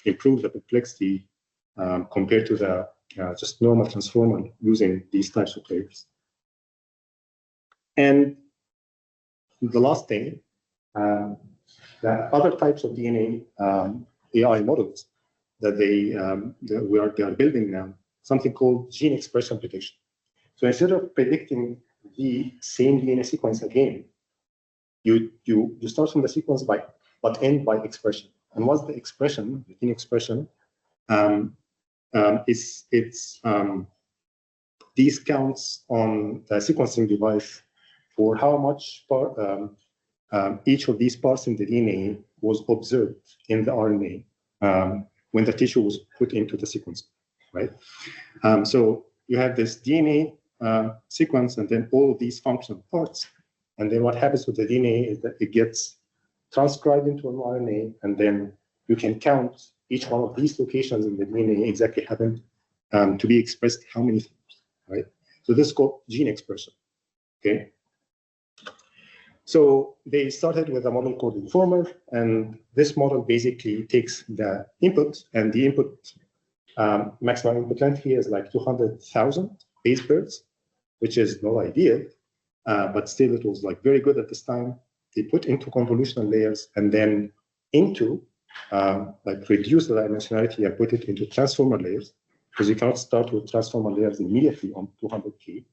improve the complexity compared to the just normal transformer using these types of layers. And the last thing, the other types of DNA AI models that they are building now, something called gene expression prediction. So instead of predicting the same DNA sequence again, you start from the sequence but end by expression. And what's the expression? The gene expression these counts on the sequencing device for how much each of these parts in the DNA was observed in the RNA when the tissue was put into the sequence, right? So you have this DNA sequence and then all of these functional parts. And then what happens with the DNA is that it gets transcribed into an RNA, and then you can count each one of these locations in the DNA exactly happened to be expressed how many times, right? So this is called gene expression, okay? So they started with a model called Informer, and this model basically takes the input, and the input maximum input length here is like 200,000 base pairs, which is not ideal, but still it was like very good at this time. They put into convolutional layers and then into like reduce the dimensionality and put it into transformer layers, because you cannot start with transformer layers immediately on 200K.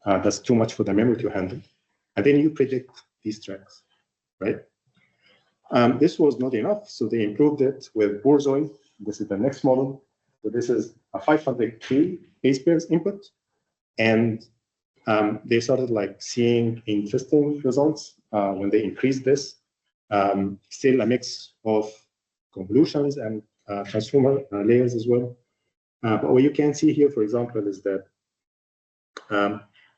That's too much for the memory to handle. And then you predict these tracks, right? This was not enough, so they improved it with Borzoi. This is the next model. So this is a 500K base pairs input, and they started like seeing interesting results when they increased this. Still a mix of convolutions and transformer layers as well. But what you can see here, for example, is that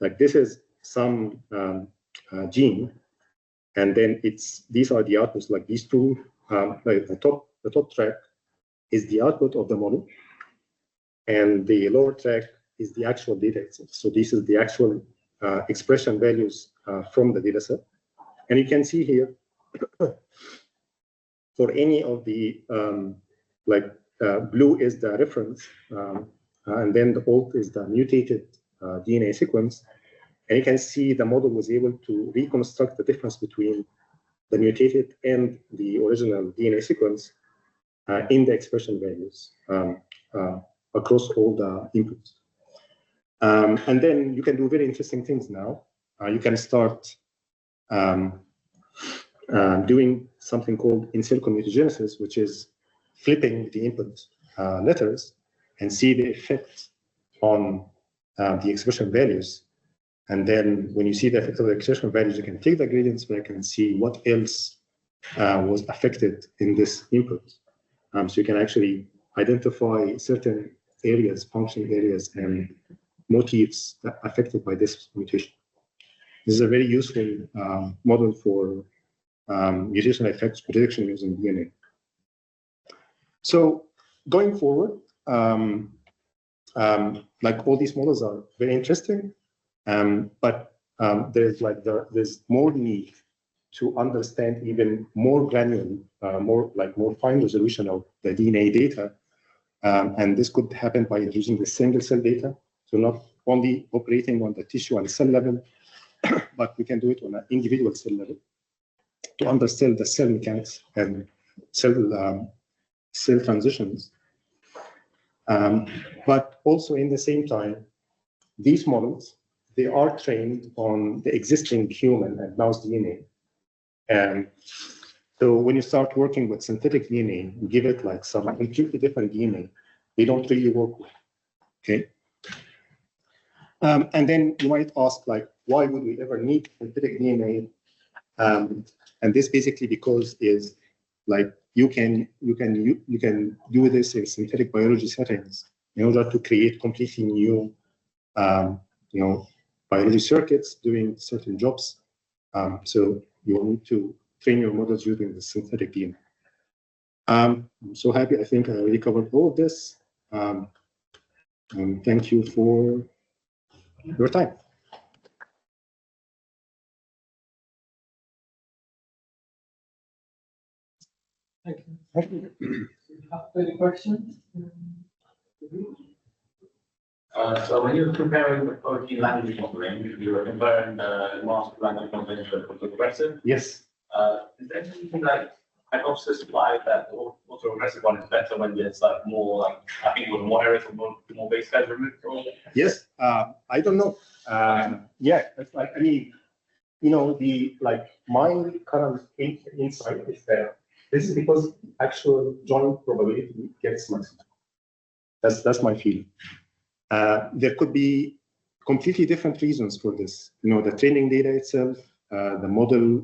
like this is some gene, and then these are the outputs. Like these two, like the top track is the output of the model, and the lower track is the actual data itself. So this is the actual expression values from the data set. And you can see here, for any of the, blue is the reference, and then the alt is the mutated DNA sequence. And you can see the model was able to reconstruct the difference between the mutated and the original DNA sequence in the expression values across all the inputs. And then you can do very interesting things now. You can start doing something called in silico mutagenesis, which is flipping the input letters and see the effect on the expression values. And then when you see the effect of the expression values, you can take the gradients back and see what else was affected in this input. So you can actually identify certain areas, functional areas, and motifs that are affected by this mutation. This is a very useful model for mutational effects prediction using DNA. So going forward, like all these models are very interesting, but there's more need to understand even more granular, more fine resolution of the DNA data, and this could happen by using the single cell data. So not only operating on the tissue and cell level, but we can do it on an individual cell level to understand the cell mechanics and cell transitions. But also in the same time, these models, they are trained on the existing human and mouse DNA. And so when you start working with synthetic DNA, you give it like some completely different DNA, they don't really work well, okay? And then you might ask, like, why would we ever need synthetic DNA? And this basically because is like you can do this in synthetic biology settings in order to create completely new, biology circuits doing certain jobs. So you need to train your models using the synthetic DNA. I'm so happy. I think I already covered all of this. And thank you for your time. Thank you. Do you have any questions? So when you're comparing the protein language modeling, you're comparing the master language modeling to autoregressive. Yes. Is there anything like hypothesis applied that the autoregressive one is better when there's like more like I think with more errors or more base pairs removed? Yes. I don't know. Yeah, it's like my current insight is that this is because actual joint probability gets maximum. That's my feeling. There could be completely different reasons for this. The training data itself, the model,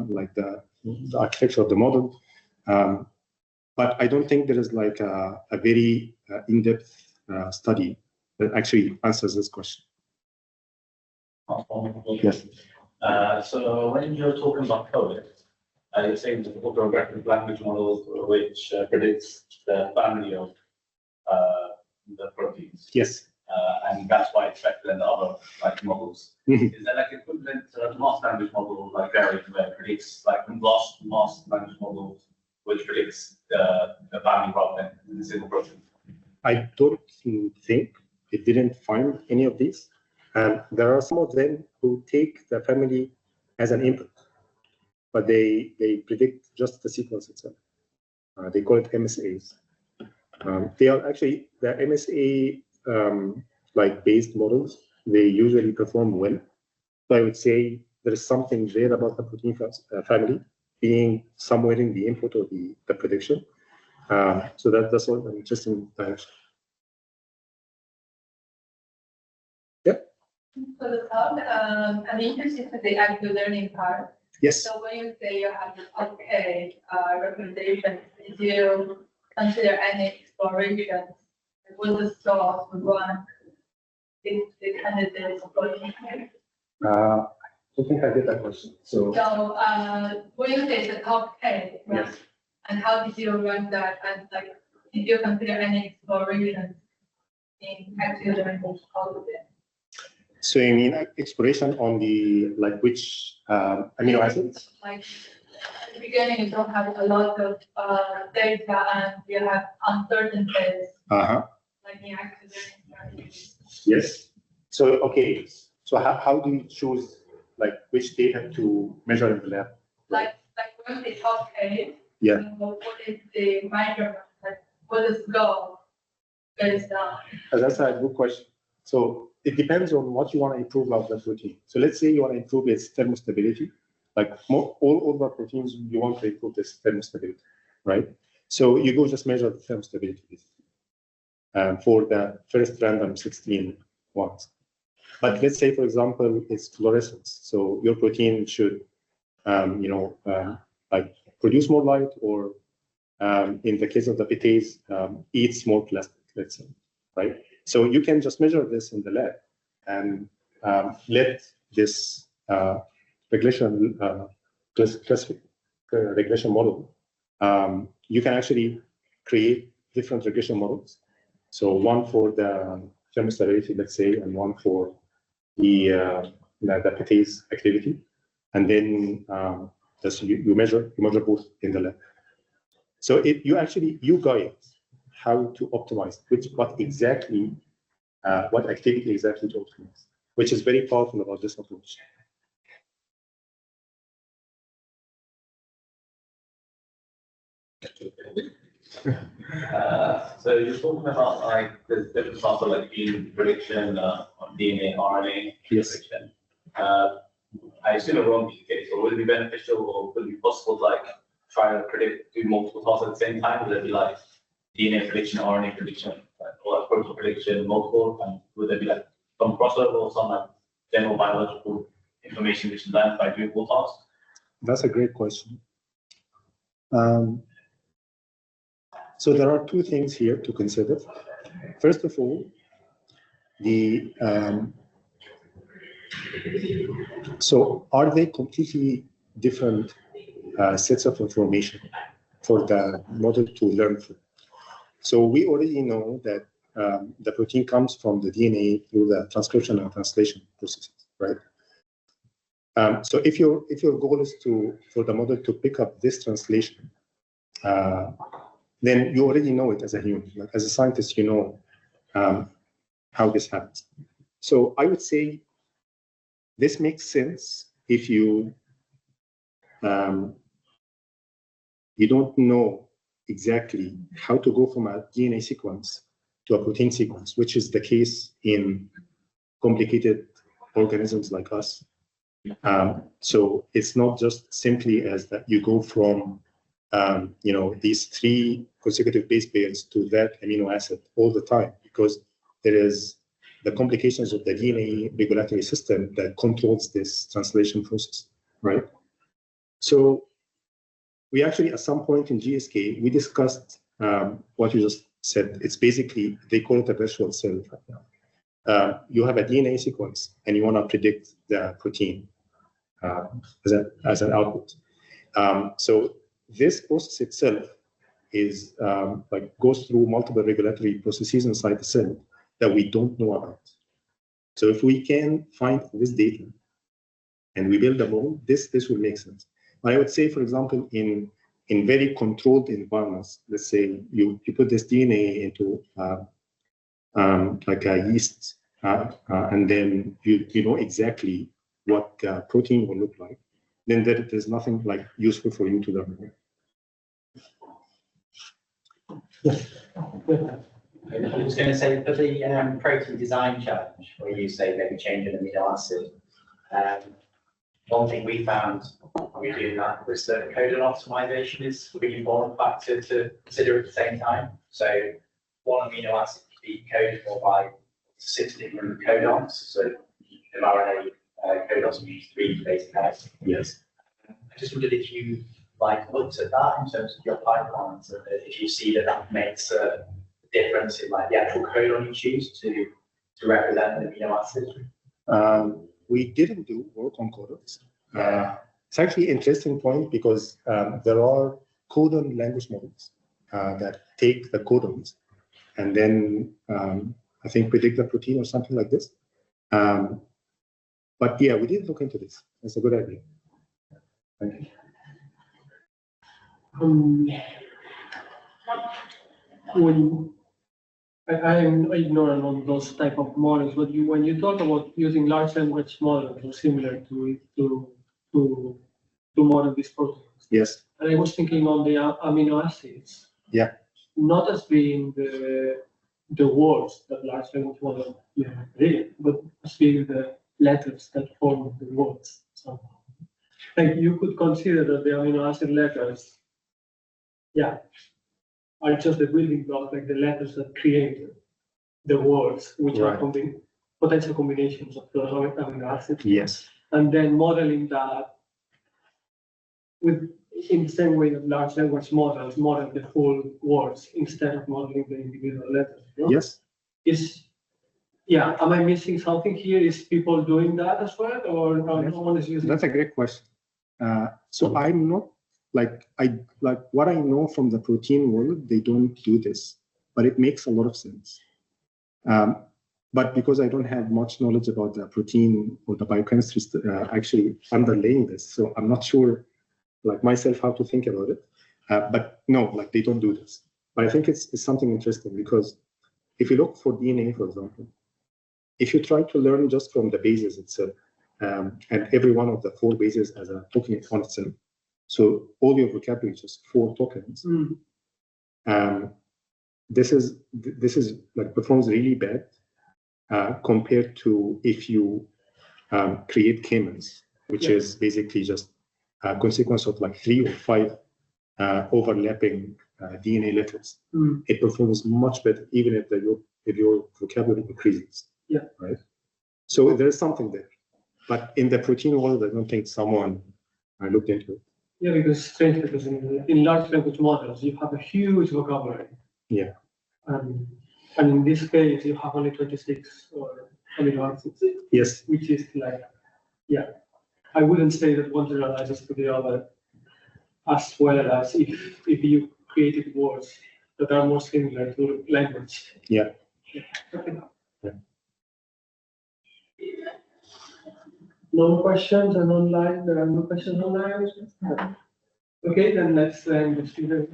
like the architecture of the model. But I don't think there is like a very in-depth study that actually answers this question. Yes. So when you're talking about code, you're saying the autoregressive language model which predicts the family of the proteins. Yes. And that's why it's better than the other like models. Mm-hmm. Is that like equivalent to the master language model like Gary where it predicts like the last master language model which predicts the family rather than the single protein? I don't think it didn't find any of these. There are some of them who take the family as an input, but they predict just the sequence itself. They call it MSAs. They are actually the MSA based models. They usually perform well. So I would say there is something there about the protein family being somewhere in the input or the prediction. So that's all an interesting direction. Yep. For the talk, I'm interested in the active learning part. Yes. So when you say you have the okay recommendation, did you consider any explorations? Was the source one if the candidates I don't think I get that question. So when you say the top 10, right? Yes. And how did you run that? And like, did you consider any explorations in active learning all of it? So you mean exploration on the which amino acids? Like at the beginning, you don't have a lot of data and you have uncertainties. Like in active learning strategies. Yes. So okay. So how do you choose which data to measure in the lab? Like when they talk A, Yeah. What is the measurement? Like, what is goal based on? That's a good question. So it depends on what you want to improve about the protein. So let's say you want to improve its thermostability. Like all the proteins, you want to improve this thermostability, right? So you go just measure the thermostability for the first random 16 ones. But let's say, for example, it's fluorescence. So your protein should, like produce more light, or in the case of the PTAs, eats more plastic, let's say, right? So you can just measure this in the lab and let this regression model. You can actually create different regression models. So one for the thermostability, let's say, and one for the PTA's activity, and then you measure both in the lab. So you guide how to optimize, what activity exactly to optimize, which is very powerful about this approach. So you're talking about like the different parts of like gene prediction on DNA, RNA prediction. I assume it won't be the case, or would it be beneficial, or would it be possible to like try to do multiple tasks at the same time? Would it be like DNA prediction, RNA prediction, or like protein prediction, multiple? And would there be like some crossover or some like general biological information which is learned by doing all tasks? That's a great question. So there are two things here to consider. First of all, so are they completely different sets of information for the model to learn from? So we already know that the protein comes from the DNA through the transcription and translation processes, right? So if your goal is for the model to pick up this translation, then you already know it as a human. Like, as a scientist, you know how this happens. So I would say this makes sense if you don't know exactly how to go from a DNA sequence to a protein sequence, which is the case in complicated organisms like us. So it's not just simply as that you go from these 3 consecutive base pairs to that amino acid all the time, because there is the complications of the DNA regulatory system that controls this translation process, right? So we actually, at some point in GSK, we discussed what you just said. It's basically, they call it a virtual cell right now. You have a DNA sequence, and you want to predict the protein as an output. So this process itself is goes through multiple regulatory processes inside the cell that we don't know about. So if we can find this data and we build a model, this will make sense. But I would say, for example, in very controlled environments, let's say you put this DNA into like a yeast, and then you know exactly what protein will look like, then there's nothing like useful for you to learn. I was going to say, for the protein design challenge, where you say maybe change an amino acid, one thing we found when we do that was that codon optimization is a really important factor to consider at the same time. So one amino acid can be coded for by 6 different codons. So mRNA codons use 3 base pairs. Yes. I just wondered if you looked at that in terms of your pipelines, and if you see that makes a difference in the actual codon you choose to represent the amino acid. We didn't do work on codons. It's actually an interesting point, because there are codon language models that take the codons and then I think predict the protein or something like this. But yeah, we didn't look into this. That's a good idea. Thank you. When I'm ignorant on those type of models, but when you talk about using large language models or similar to model these proteins, Yes. And I was thinking on the amino acids. Yeah. Not as being the words that large language model read, but as being the letters that form the words somehow. Like you could consider that the amino acid letters, are just the building blocks, like the letters that create the words, which are potential combinations of those amino acids. Yes. And then modeling that in the same way that large language models model the full words instead of modeling the individual letters. You know? Yes. Am I missing something here? Is people doing that as well, or no one is using? That's a great question. So I'm not like what I know from the protein world, they don't do this, but it makes a lot of sense. But because I don't have much knowledge about the protein or the biochemistry actually underlaying this, so I'm not sure, like myself, how to think about it. But no, like they don't do this. But I think it's something interesting because if you look for DNA, for example, if you try to learn just from the bases itself, and every one of the 4 bases as a token on itself, so all your vocabulary is just 4 tokens. This is like performs really bad compared to if you create k-mins, which is basically just a consequence of like 3 or 5 overlapping DNA letters. It performs much better, even if your vocabulary increases. Yeah. Right. So there's something there, but in the protein world, I don't think someone looked into it. Yeah, because strange because in large language models, you have a huge vocabulary. Yeah. And in this case, you have only 26 or amino acids. Yes. Which is like, I wouldn't say that one generalizes to the other as well as if you created words that are more similar to language. Yeah. Okay. No questions and online. There are no questions online. Okay, then let's end the student.